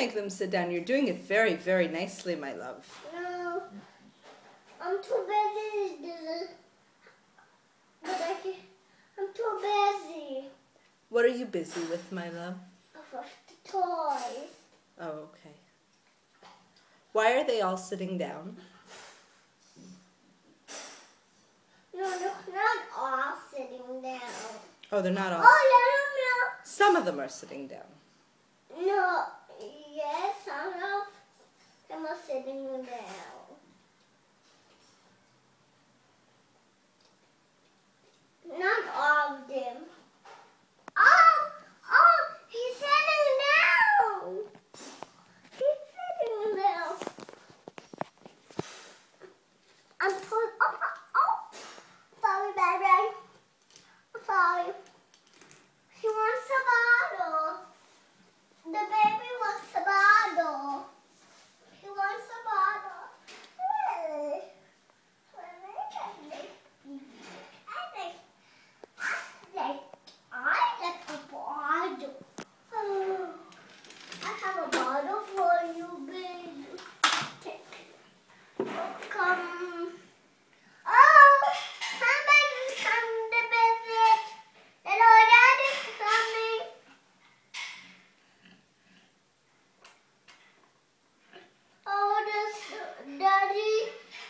make them sit down. You're doing it very, very nicely, my love. No, I'm too busy. I'm too busy. What are you busy with, my love? With the toys. Oh, okay. Why are they all sitting down? No, not all sitting down. Oh, they're not all. Oh, Some of them are sitting down. no. Yes, some of them are sitting down. Not all of them. Oh, he's sitting down. He's sitting down. I'm told. Oh, sorry, baby. I'm sorry. She wants a bottle. The baby wants a bottle. He wants a bottle. I like a bottle. I have a bottle for you, baby. Come. Oh, somebody's coming to visit. Hello, Daddy's coming. Oh, this Daddy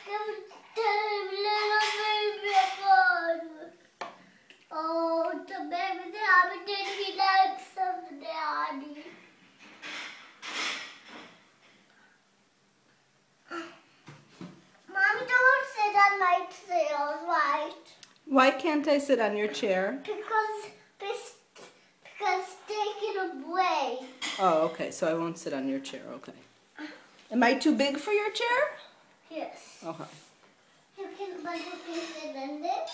give the little baby a bottle. Oh, the baby Daddy did he likes some Daddy. Mommy, don't sit on my tail, right? Why can't I sit on your chair? Because take it away. Oh, okay. So I won't sit on your chair. Okay. Am I too big for your chair? Yes. Okay. But you can sit in this.